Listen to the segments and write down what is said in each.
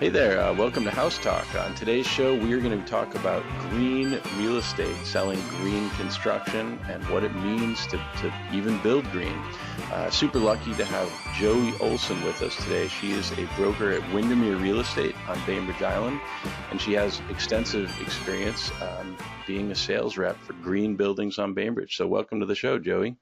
Hey there, welcome to House Talk. On today's show, we are going to talk about green real estate, selling green construction, and what it means to even build green. Super lucky to have Joey Olson with us today. She is a broker at Windermere Real Estate on Bainbridge Island, and she has extensive experience being a sales rep for green buildings on Bainbridge. So welcome to the show, Joey.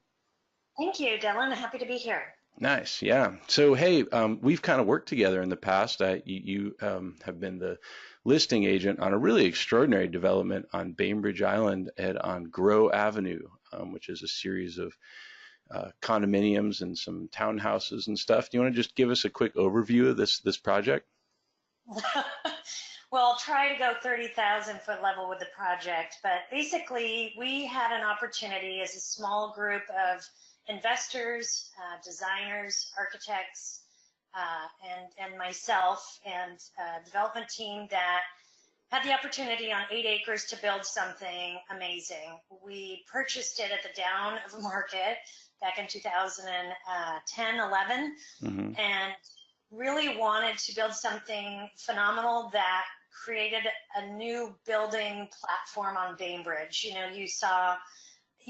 Thank you, Dylan. Happy to be here. Nice, yeah. So, hey, we've kind of worked together in the past. You have been the listing agent on a really extraordinary development on Bainbridge Island on Grow Avenue, which is a series of condominiums and some townhouses and stuff. Do you want to just give us a quick overview of this project? Well, I'll try to go 30,000 foot level with the project, but basically we had an opportunity as a small group of investors, designers, architects, and myself and a development team that had the opportunity on 8 acres to build something amazing. We purchased it at the down of the market back in 2010, 11, and really wanted to build something phenomenal that created a new building platform on Bainbridge. You know, you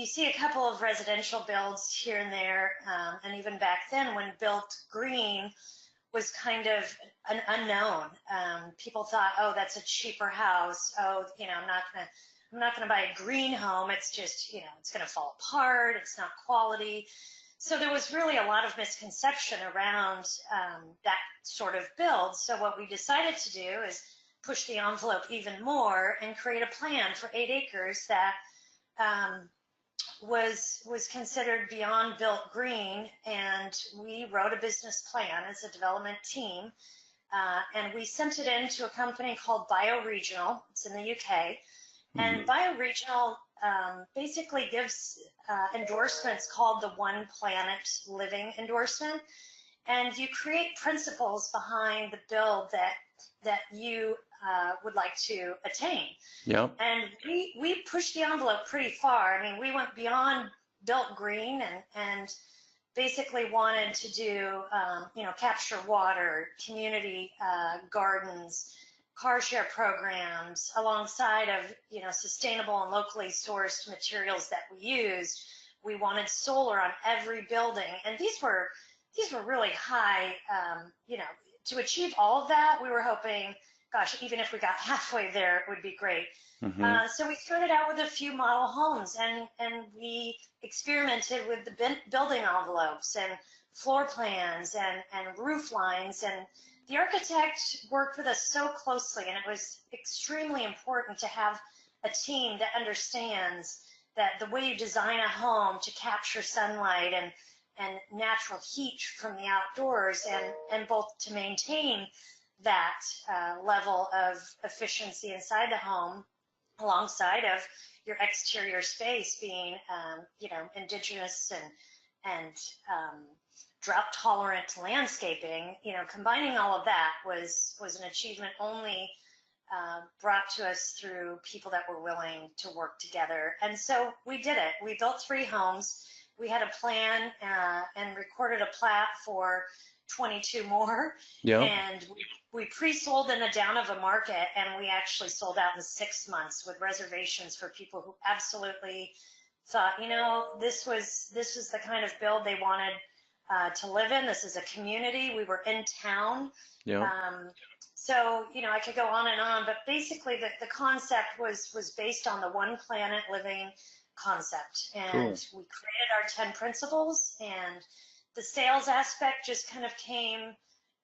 see a couple of residential builds here and there, and even back then when built green was kind of an unknown. People thought, oh, that's a cheaper house. Oh, you know, I'm not gonna buy a green home. It's just, you know, it's gonna fall apart. It's not quality. So there was really a lot of misconception around that sort of build. So what we decided to do is push the envelope even more and create a plan for 8 acres that was considered beyond built green, and we wrote a business plan as a development team, and we sent it in to a company called BioRegional. It's in the UK, and BioRegional basically gives endorsements called the One Planet Living endorsement, and you create principles behind the build that you would like to attain. Yep. And we pushed the envelope pretty far. I mean, we went beyond built green and basically wanted to do, you know, capture water, community gardens, car share programs, alongside of, you know, sustainable and locally sourced materials that we used. We wanted solar on every building, and these were really high. You know, to achieve all of that, we were hoping, gosh, even if we got halfway there, it would be great. So we started out with a few model homes, and we experimented with the building envelopes and floor plans and roof lines, and the architect worked with us so closely, and it was extremely important to have a team that understands that the way you design a home to capture sunlight and natural heat from the outdoors, and both to maintain that level of efficiency inside the home, alongside of your exterior space being, you know, indigenous and drought tolerant landscaping. You know, combining all of that was an achievement only brought to us through people that were willing to work together. And so we did it. We built 3 homes. We had a plan and recorded a plat for 22 more. Yep. And we pre-sold in the down of a market, and we actually sold out in 6 months with reservations for people who absolutely thought, you know, this was the kind of build they wanted to live in. This is a community. We were in town. Yep. So, you know, I could go on and on, but basically the concept was based on the One Planet Living concept, and cool. We created our 10 principles, and the sales aspect just kind of came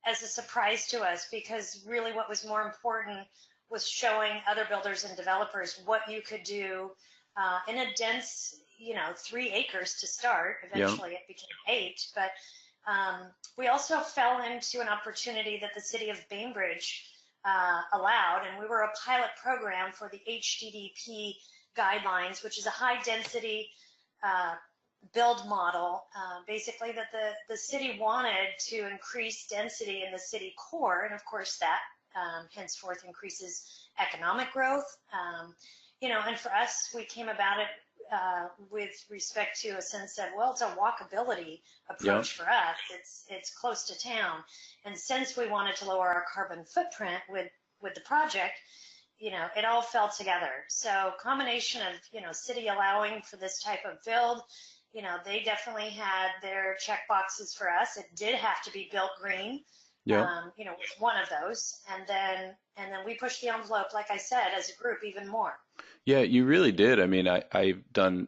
as a surprise to us, because really what was more important was showing other builders and developers what you could do in a dense, you know, 3 acres to start. Eventually it became 8, but we also fell into an opportunity that the city of Bainbridge allowed, and we were a pilot program for the HDDP guidelines, which is a high density build model, basically that the city wanted to increase density in the city core, and of course that henceforth increases economic growth. and for us, we came about it with respect to a sense of, well, it's a walkability Yeah. approach for us. It's close to town. And since we wanted to lower our carbon footprint with the project, it all fell together. So combination of, city allowing for this type of build, they definitely had their check boxes for us. It did have to be built green. Yeah. Was one of those. And then we pushed the envelope, like I said, as a group even more. Yeah, you really did. I mean, I've done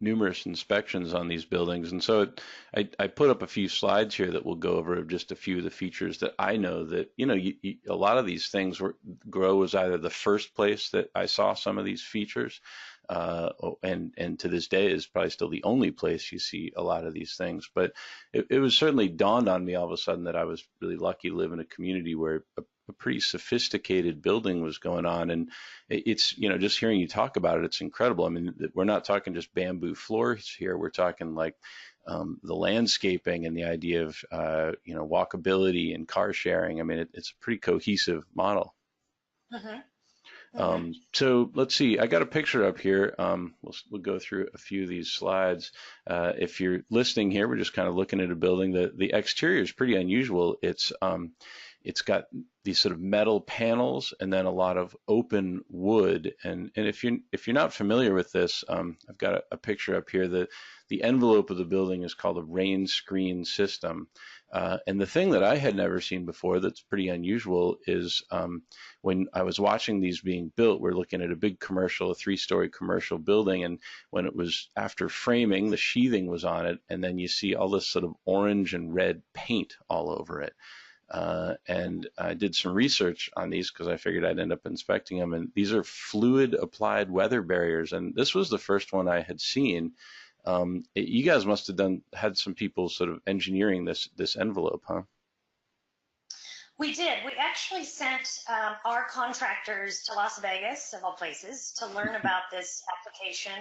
numerous inspections on these buildings, and so I put up a few slides here that will go over just a few of the features that I know that, a lot of these things grow was either the first place that I saw some of these features, and to this day is probably still the only place you see a lot of these things. But it was certainly dawned on me all of a sudden that I was really lucky to live in a community where a pretty sophisticated building was going on. And it's, just hearing you talk about it, it's incredible. I mean, we're not talking just bamboo floors here. We're talking like the landscaping and the idea of, walkability and car sharing. I mean, it's a pretty cohesive model. Mm-hmm. Mm-hmm. So let's see, I got a picture up here. We'll go through a few of these slides. If you're listening here, we're just kind of looking at a building. The exterior is pretty unusual. It's got these sort of metal panels and then a lot of open wood. And if you're not familiar with this, I've got a picture up here. The envelope of the building is called a Rainscreen system. And the thing that I had never seen before that's pretty unusual is when I was watching these being built, we're looking at a big commercial, a 3-story commercial building. And when it was after framing, the sheathing was on it. And then you see all this sort of orange and red paint all over it. And I did some research on these because I figured I'd end up inspecting them. And these are fluid applied weather barriers. And this was the first one I had seen. You guys must have had some people sort of engineering this envelope, huh? We did. We actually sent our contractors to Las Vegas, of all places, to learn about this application.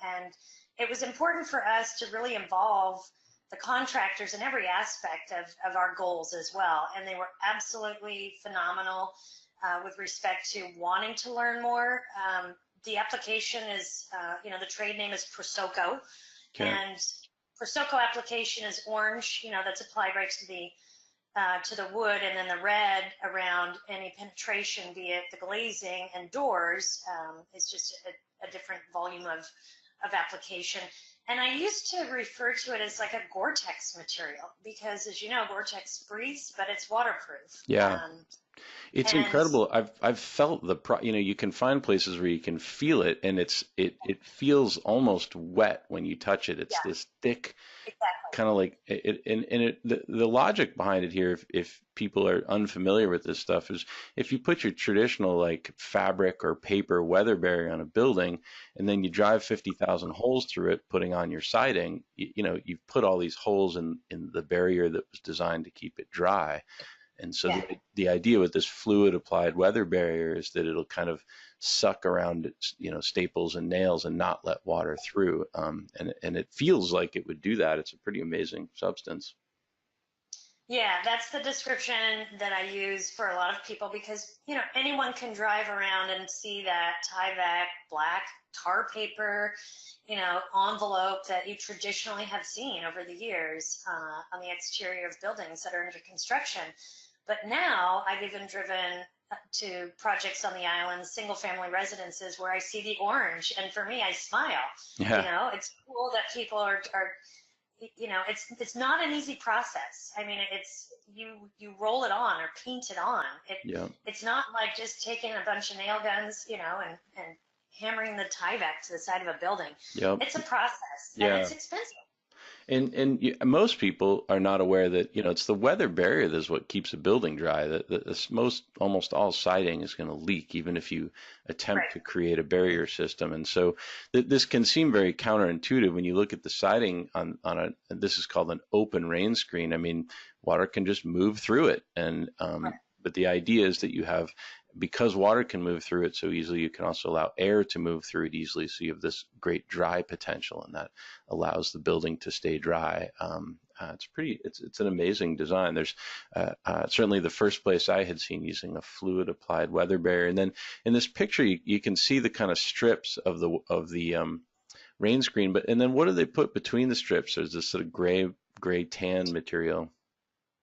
And it was important for us to really involve the contractors in every aspect of our goals as well. And they were absolutely phenomenal with respect to wanting to learn more. The application is, the trade name is Prosecco. Okay. And Prosecco application is orange, that's applied right to the wood, and then the red around any penetration, be it the glazing and doors, is just a different volume of application. And I used to refer to it as like a Gore-Tex material because, as you know, Gore-Tex breathes, but it's waterproof. Yeah. It's incredible. I've felt you can find places where you can feel it, and it feels almost wet when you touch it. It's this thick, kind of like it. And the logic behind it here, if people are unfamiliar with this stuff, is if you put your traditional like fabric or paper weather barrier on a building, and then you drive 50,000 holes through it, putting on your siding, you've put all these holes in the barrier that was designed to keep it dry. And so the idea with this fluid applied weather barrier is that it'll kind of suck around, staples and nails and not let water through. And it feels like it would do that. It's a pretty amazing substance. Yeah, that's the description that I use for a lot of people because, anyone can drive around and see that Tyvek black tar paper, envelope that you traditionally have seen over the years on the exterior of buildings that are under construction. But now I've even driven to projects on the island, single family residences where I see the orange. And for me, I smile. Yeah. It's cool that people are it's not an easy process. I mean, it's you roll it on or paint it on. It's not like just taking a bunch of nail guns, and hammering the Tyvek to the side of a building. Yep. It's a process, and it's expensive. And most people are not aware that, it's the weather barrier that's what keeps a building dry. Almost all siding is going to leak, even if you attempt to create a barrier system. And so this can seem very counterintuitive when you look at the siding this is called an open Rainscreen. I mean, water can just move through it. And but the idea is that you have, because water can move through it so easily, you can also allow air to move through it easily. So you have this great dry potential, and that allows the building to stay dry. it's an amazing design. There's certainly the first place I had seen using a fluid applied weather barrier, and then in this picture you can see the kind of strips of the Rainscreen, and then what do they put between the strips? There's this sort of gray tan material.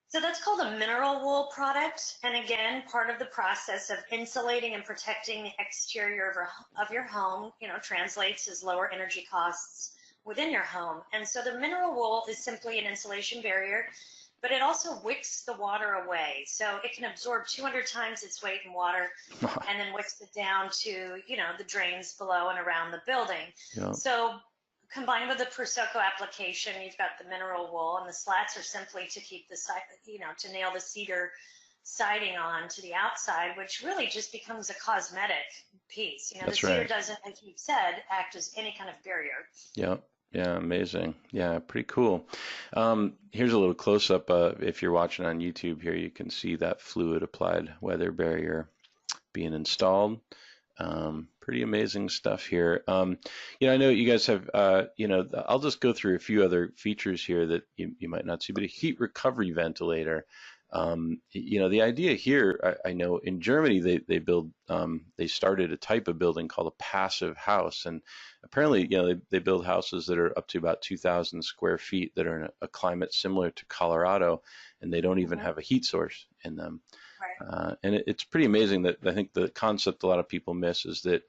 So that's called a mineral wool product. And again, part of the process of insulating and protecting the exterior of your home, translates as lower energy costs within your home. And so the mineral wool is simply an insulation barrier, but it also wicks the water away. So it can absorb 200 times its weight in water and then wicks it down to, the drains below and around the building. Yeah. So combined with the Persoco application, you've got the mineral wool, and the slats are simply to keep the side, to nail the cedar siding on to the outside, which really just becomes a cosmetic piece. That's the cedar right. doesn't, like you've said, act as any kind of barrier. Yeah. Yeah, amazing. Yeah, pretty cool. Here's a little close up. If you're watching on YouTube here, you can see that fluid applied weather barrier being installed. Pretty amazing stuff here. I know you guys have, I'll just go through a few other features here that you might not see, but a heat recovery ventilator. The idea here, I know in Germany they started a type of building called a passive house, and apparently they build houses that are up to about 2,000 square feet that are in a climate similar to Colorado, and they don't even have a heat source in them. Right. And it's pretty amazing that I think the concept a lot of people miss is that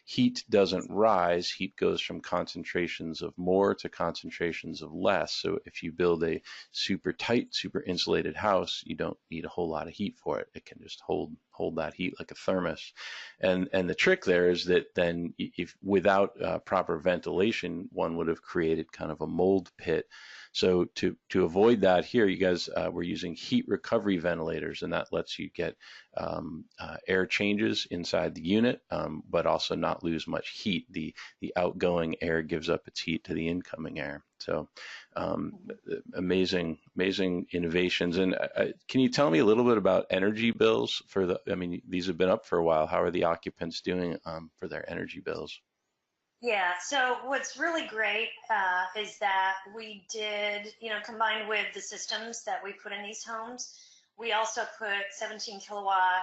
heat doesn't rise. Heat goes from concentrations of more to concentrations of less. So if you build a super tight, super insulated house, you don't need a whole lot of heat for it. It can just hold that heat like a thermos. And the trick there is that then if without proper ventilation, one would have created kind of a mold pit. So to avoid that here, you guys were using heat recovery ventilators, and that lets you get air changes inside the unit, but also not lose much heat. The outgoing air gives up its heat to the incoming air. So amazing innovations. And can you tell me a little bit about energy bills these have been up for a while. How are the occupants doing for their energy bills? Yeah, so what's really great is that we did, combined with the systems that we put in these homes, we also put 17 kilowatt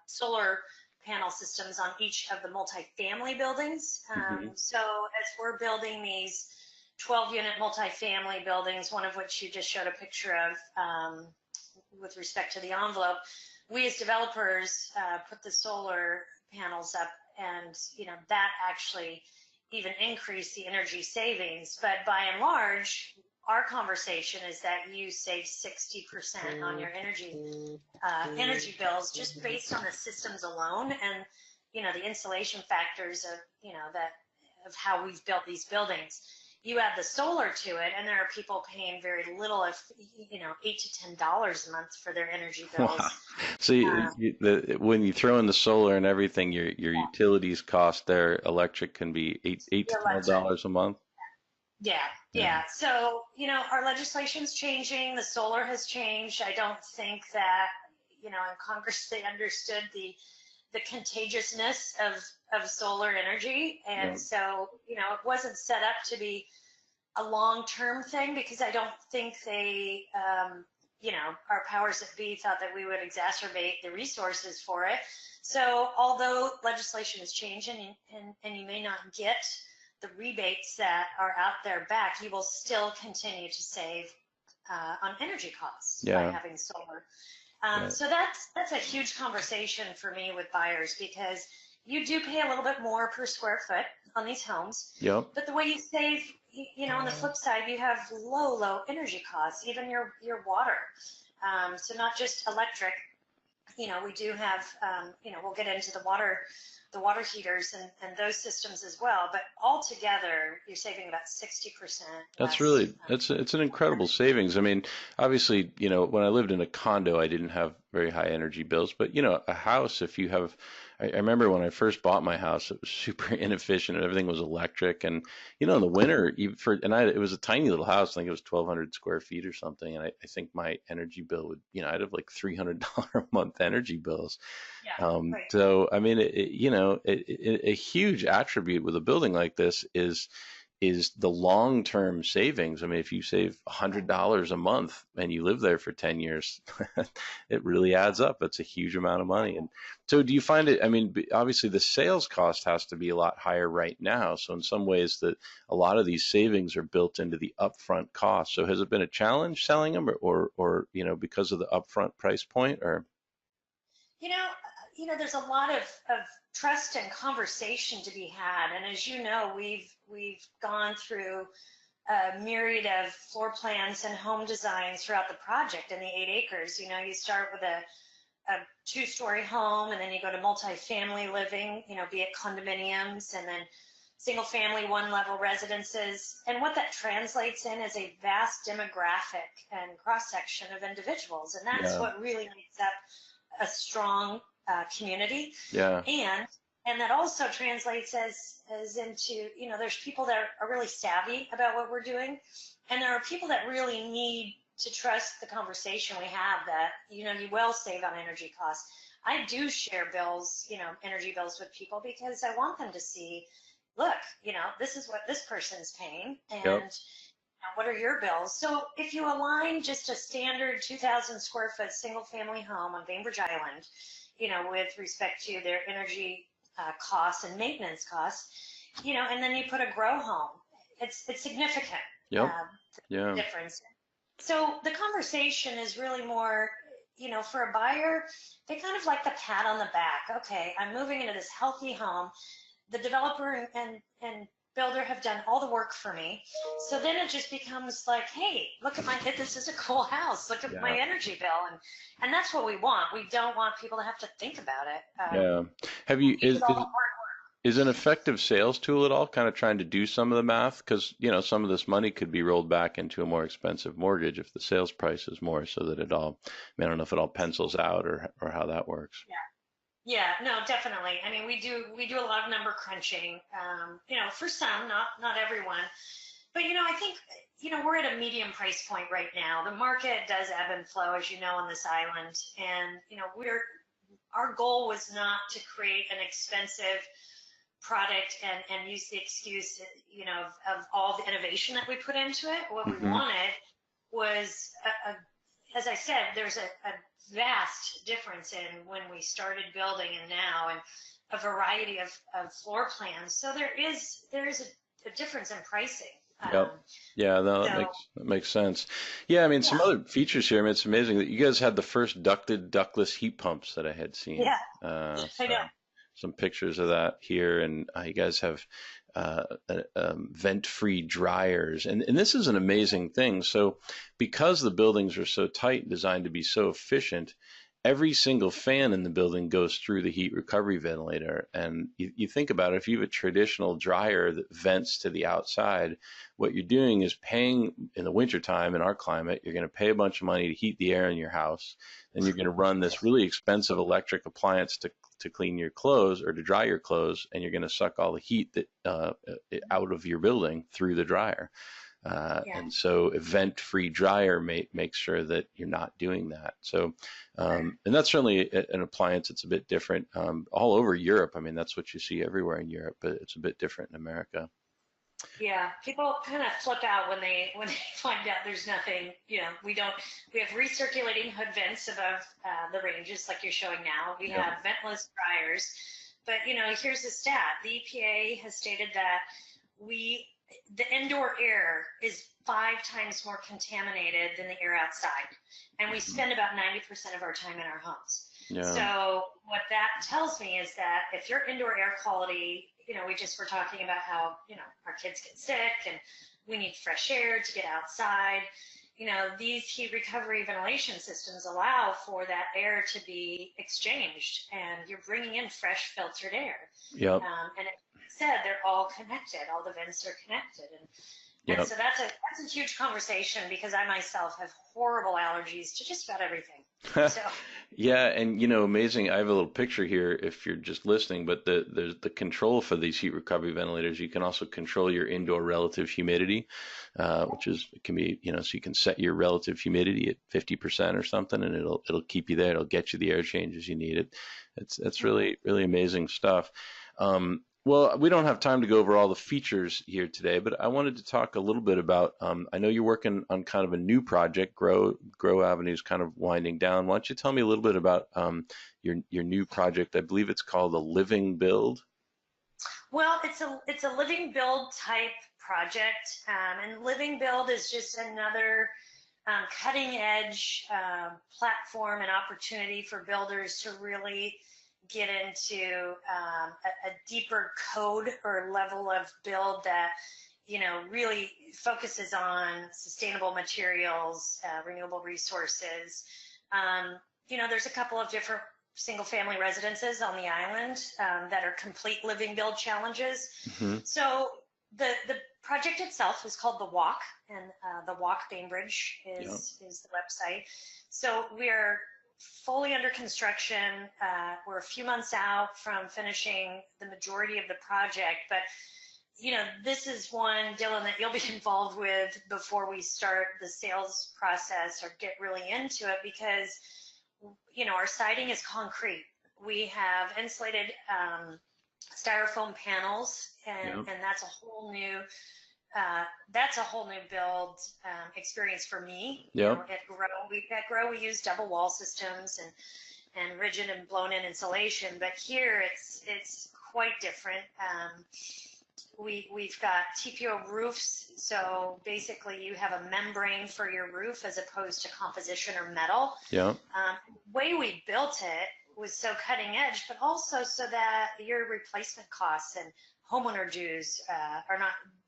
solar panel systems on each of the multifamily buildings. So as we're building these 12-unit multifamily buildings, one of which you just showed a picture of with respect to the envelope, we as developers put the solar panels up, and that actually even increased the energy savings. But by and large, our conversation is that you save 60% on your energy bills just based on the systems alone, and the insulation factors of of how we've built these buildings. You add the solar to it, and there are people paying very little, if $8 to $10 a month for their energy bills. Wow. So when you throw in the solar and everything, your utilities cost, their electric can be $8 to $12 a month. Yeah. So our legislation's changing. The solar has changed. I don't think that in Congress they understood the contagiousness of solar energy, and so it wasn't set up to be a long-term thing, because I don't think they our powers that be thought that we would exacerbate the resources for it. So although legislation is changing and you may not get the rebates that are out there back, you will still continue to save on energy costs by having solar. So that's a huge conversation for me with buyers, because you do pay a little bit more per square foot on these homes. Yep. But the way you save, on the flip side, you have low energy costs, even your water. So not just electric. We do have, we'll get into the water heaters and those systems as well. But altogether, you're saving about 60%. That's really, it's an incredible savings. I mean, obviously, when I lived in a condo, I didn't have very high energy bills, but a house, if you have, I remember when I first bought my house, it was super inefficient and everything was electric. And, in the winter, it was a tiny little house. I think it was 1,200 square feet or something. And I think my energy bill would, I'd have like $300 a month energy bills. Yeah, right. So, I mean, a huge attribute with a building like this is is the long-term savings. I mean, if you save $100 a month and you live there for 10 years, it really adds up. It's a huge amount of money. And so do you find it, I mean, obviously the sales cost has to be a lot higher right now. So in some ways that a lot of these savings are built into the upfront cost. So has it been a challenge selling them or because of the upfront price point or? You know, there's a lot of trust and conversation to be had. And as you know, we've gone through a myriad of floor plans and home designs throughout the project in the 8 acres. You start with a 2-story home, and then you go to multifamily living, be it condominiums, and then single family 1-level residences. And what that translates in is a vast demographic and cross section of individuals. And that's what really makes up a strong community. Yeah. And that also translates as into, there's people that are really savvy about what we're doing, and there are people that really need to trust the conversation we have that, you will save on energy costs. I do share bills, energy bills with people because I want them to see, look, this is what this person's paying, and what are your bills? So if you align just a standard 2,000 square foot single family home on Bainbridge Island, with respect to their energy costs and maintenance costs, and then you put a grow home, it's significant. Difference. So the conversation is really more, for a buyer, they kind of like the pat on the back. Okay, I'm moving into this healthy home. The developer and builder have done all the work for me. So then it just becomes like, hey, look at this is a cool house. Look at my energy bill. And that's what we want. We don't want people to have to think about it. Have you, is an effective sales tool at all kind of trying to do some of the math? Because, some of this money could be rolled back into a more expensive mortgage if the sales price is more, so that I don't know if it all pencils out or how that works. Yeah, no, definitely. I mean, we do a lot of number crunching, for some, not everyone. But, I think, we're at a medium price point right now. The market does ebb and flow, as you know, on this island. And, our goal was not to create an expensive product and use the excuse, of all the innovation that we put into it. What we wanted was, as I said, there's a vast difference in when we started building and now, and a variety of floor plans. So there is a difference in pricing. That makes sense. Yeah, I mean, some other features here. I mean, it's amazing that you guys had the first ductless heat pumps that I had seen. Yeah, I know. Some pictures of that here, and you guys have vent-free dryers, and this is an amazing thing. So because the buildings are so tight, designed to be so efficient, every single fan in the building goes through the heat recovery ventilator. And you think about it, if you have a traditional dryer that vents to the outside, what you're doing is paying, in the wintertime in our climate, you're going to pay a bunch of money to heat the air in your house. Then you're going to run this really expensive electric appliance to clean your clothes or to dry your clothes, and you're going to suck all the heat that out of your building through the dryer. And so a vent-free dryer makes sure that you're not doing that. So, and that's certainly an appliance that's a bit different all over Europe. I mean, that's what you see everywhere in Europe, but it's a bit different in America. Yeah, people kind of flip out when they find out there's nothing. We have recirculating hood vents above the ranges like you're showing now. We have ventless dryers, but here's the stat: the EPA has stated that the indoor air is 5 times more contaminated than the air outside, and we spend about 90% of our time in our homes. So what that tells me is that if your indoor air quality, we just were talking about how, our kids get sick and we need fresh air to get outside. These heat recovery ventilation systems allow for that air to be exchanged, and you're bringing in fresh filtered air. And as you said, they're all connected. All the vents are connected. And so that's a huge conversation, because I myself have horrible allergies to just about everything. So. Yeah, and amazing. I have a little picture here if you're just listening, but there's the control for these heat recovery ventilators. You can also control your indoor relative humidity, which can be, so you can set your relative humidity at 50% or something, and it'll keep you there. It'll get you the air changes you need. It's really, really amazing stuff. Well, we don't have time to go over all the features here today, but I wanted to talk a little bit about, I know you're working on kind of a new project, Grow Avenue's kind of winding down. Why don't you tell me a little bit about your new project? I believe it's called a Living Build. Well, it's a living build type project, and living build is just another cutting edge platform and opportunity for builders to really get into a deeper code or level of build that really focuses on sustainable materials, renewable resources. There's a couple of different single family residences on the island that are complete living build challenges. Mm-hmm. So the project itself is called The Walk, and The Walk Bainbridge is the website. So we're fully under construction. We're a few months out from finishing the majority of the project, but this is one, Dylan, that you'll be involved with before we start the sales process or get really into it, because our siding is concrete. We have insulated styrofoam panels, and that's a whole new build experience for me. At Grow, we use double wall systems and rigid and blown in insulation, but here it's quite different. We've got TPO roofs, so basically you have a membrane for your roof as opposed to composition or metal. The way we built it was so cutting edge, but also so that your replacement costs and homeowner dues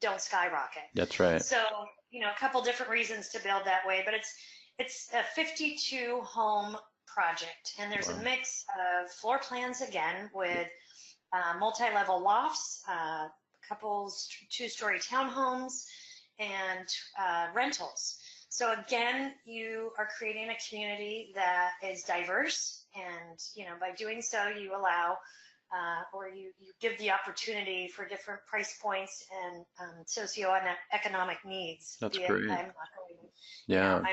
don't skyrocket. That's right. So a couple different reasons to build that way, but it's a 52 home project, and there's a mix of floor plans again with multi-level lofts, couples, two-story townhomes, and rentals. So again, you are creating a community that is diverse, and by doing so, you allow or you give the opportunity for different price points and socioeconomic needs. That's great. I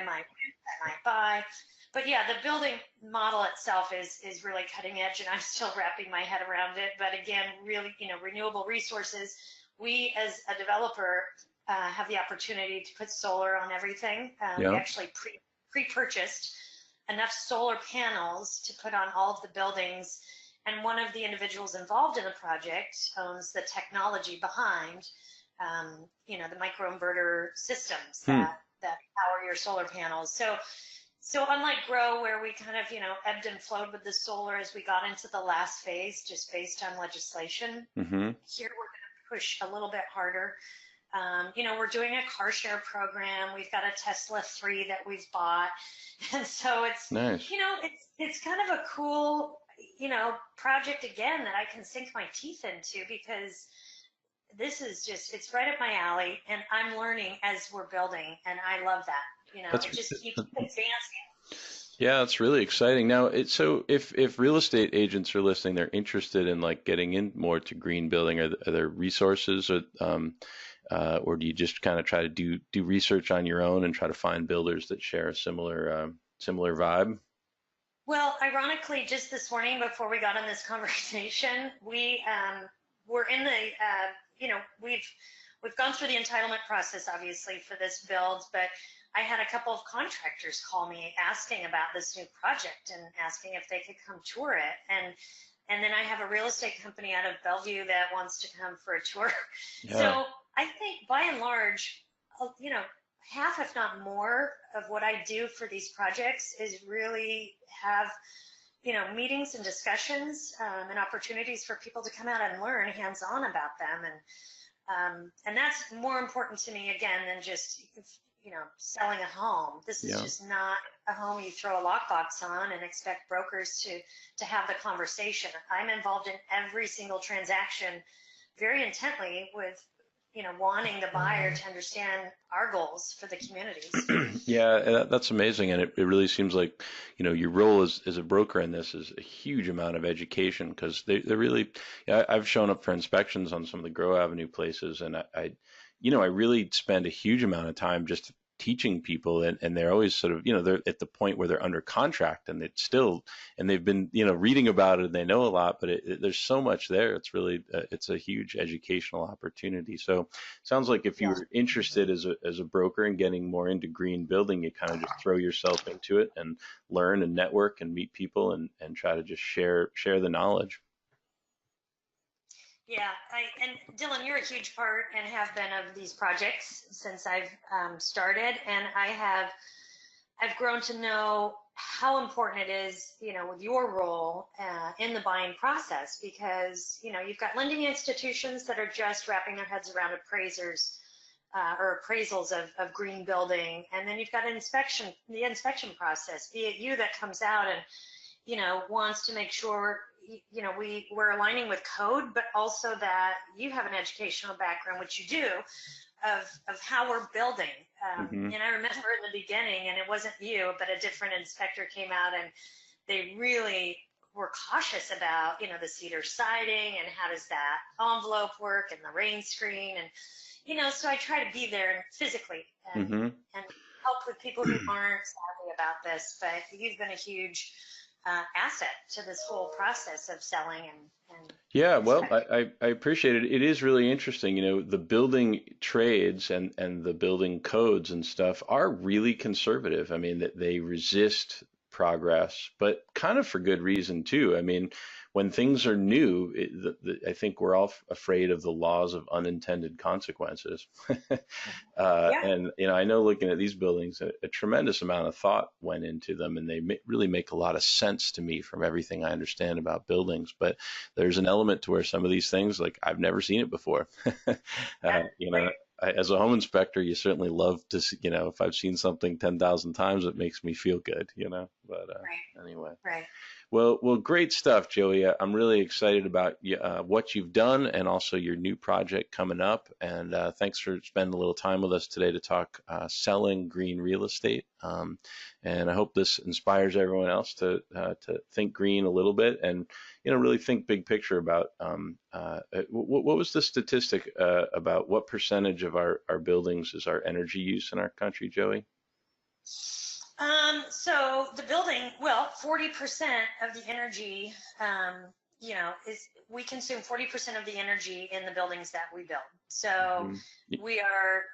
might buy. But yeah, the building model itself is really cutting edge, and I'm still wrapping my head around it. But again, really, renewable resources. We, as a developer, have the opportunity to put solar on everything. We actually pre-purchased enough solar panels to put on all of the buildings. And one of the individuals involved in the project owns the technology behind, the microinverter systems that power your solar panels. So unlike Grow, where we kind of, ebbed and flowed with the solar as we got into the last phase, just based on legislation, here we're going to push a little bit harder. We're doing a car share program. We've got a Tesla 3 that we've bought. And so it's, nice. It's kind of a cool, project again that I can sink my teeth into, because this is it's right up my alley, and I'm learning as we're building, and I love that. It just keeps advancing. Yeah, it's really exciting. Now, so if real estate agents are listening, they're interested in getting in more to green building. Are there resources, or do you just kind of try to do research on your own and try to find builders that share a similar vibe? Well, ironically, just this morning before we got on this conversation, we were in the we've gone through the entitlement process, obviously, for this build, but I had a couple of contractors call me asking about this new project and asking if they could come tour it. And then I have a real estate company out of Bellevue that wants to come for a tour. Yeah. So I think by and large, half, if not more, of what I do for these projects is really have, meetings and discussions and opportunities for people to come out and learn hands-on about them. And that's more important to me, again, than just selling a home. This is just not a home you throw a lockbox on and expect brokers to have the conversation. I'm involved in every single transaction very intently with, wanting the buyer to understand our goals for the communities. Yeah, that's amazing. And it really seems like, your role as a broker in this is a huge amount of education, because they're really, I've shown up for inspections on some of the Grow Avenue places, and I really spend a huge amount of time just teaching people, and they're always sort of, they're at the point where they're under contract, and they've been, reading about it, and they know a lot, but there's so much there. It's really, it's a huge educational opportunity. So sounds like if you were interested as a broker in getting more into green building, you kind of just throw yourself into it and learn and network and meet people and try to just share the knowledge. Yeah, and Dylan, you're a huge part and have been of these projects since I've started, and I've grown to know how important it is, with your role in the buying process, because you've got lending institutions that are just wrapping their heads around appraisers or appraisals of green building, and then you've got the inspection process, be it you that comes out and wants to make sure we're aligning with code, but also that you have an educational background, which you do, of how we're building. And I remember in the beginning, and it wasn't you, but a different inspector came out, and they really were cautious about, the cedar siding and how does that envelope work and the Rainscreen, and so I try to be there physically and help with people who aren't savvy about this. But you've been a huge asset to this whole process of selling and yeah, well, I appreciate it. It is really interesting. The building trades and the building codes and stuff are really conservative. I mean, that they resist progress, but kind of for good reason too. I mean, when things are new, I think we're all afraid of the laws of unintended consequences. And, I know looking at these buildings, a tremendous amount of thought went into them, and they really make a lot of sense to me from everything I understand about buildings. But there's an element to where some of these things, like, I've never seen it before. As a home inspector, you certainly love to see, if I've seen something 10,000 times, it makes me feel good, but anyway. Right. Well, great stuff, Joey. I'm really excited about what you've done and also your new project coming up. And thanks for spending a little time with us today to talk selling green real estate. And I hope this inspires everyone else to think green a little bit and, really think big picture about what was the statistic about what percentage of our buildings is our energy use in our country, Joey? So the building, 40% of the energy, we consume 40% of the energy in the buildings that we build. So we are,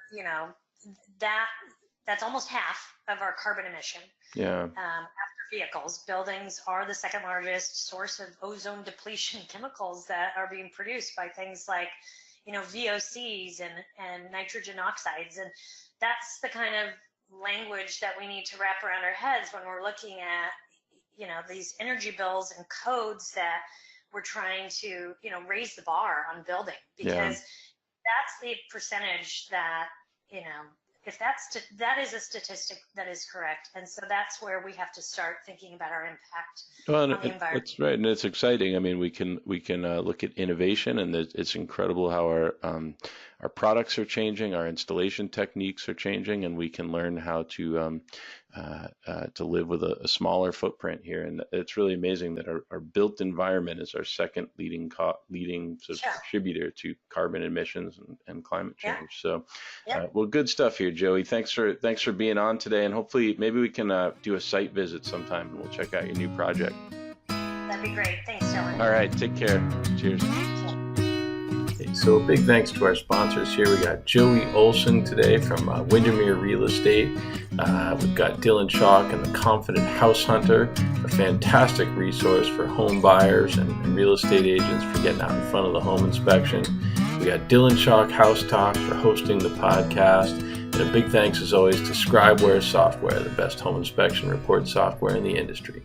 that's almost half of our carbon emission. Yeah. After vehicles, buildings are the second largest source of ozone depletion chemicals that are being produced by things like, VOCs and nitrogen oxides. And that's the kind of language that we need to wrap around our heads when we're looking at, these energy bills and codes that we're trying to, raise the bar on building, because that's the percentage that, if that is a statistic that is correct. And so that's where we have to start thinking about our impact on the environment. That's right. And it's exciting. I mean, we can look at innovation, and it's incredible how our products are changing, our installation techniques are changing, and we can learn how to live with a smaller footprint here. And it's really amazing that our built environment is our second leading sort of contributor to carbon emissions and climate change. So, well, good stuff here, Joey. Thanks for being on today, and hopefully maybe we can do a site visit sometime, and we'll check out your new project. That'd be great. Thanks, Dylan. All right, take care. Cheers. So a big thanks to our sponsors here. We got Joey Olson today from Windermere Real Estate. We've got Dylan Chalk and the Confident House Hunter, a fantastic resource for home buyers and real estate agents for getting out in front of the home inspection. We got Dylan Chalk House Talk for hosting the podcast. And a big thanks as always to ScribeWare Software, the best home inspection report software in the industry.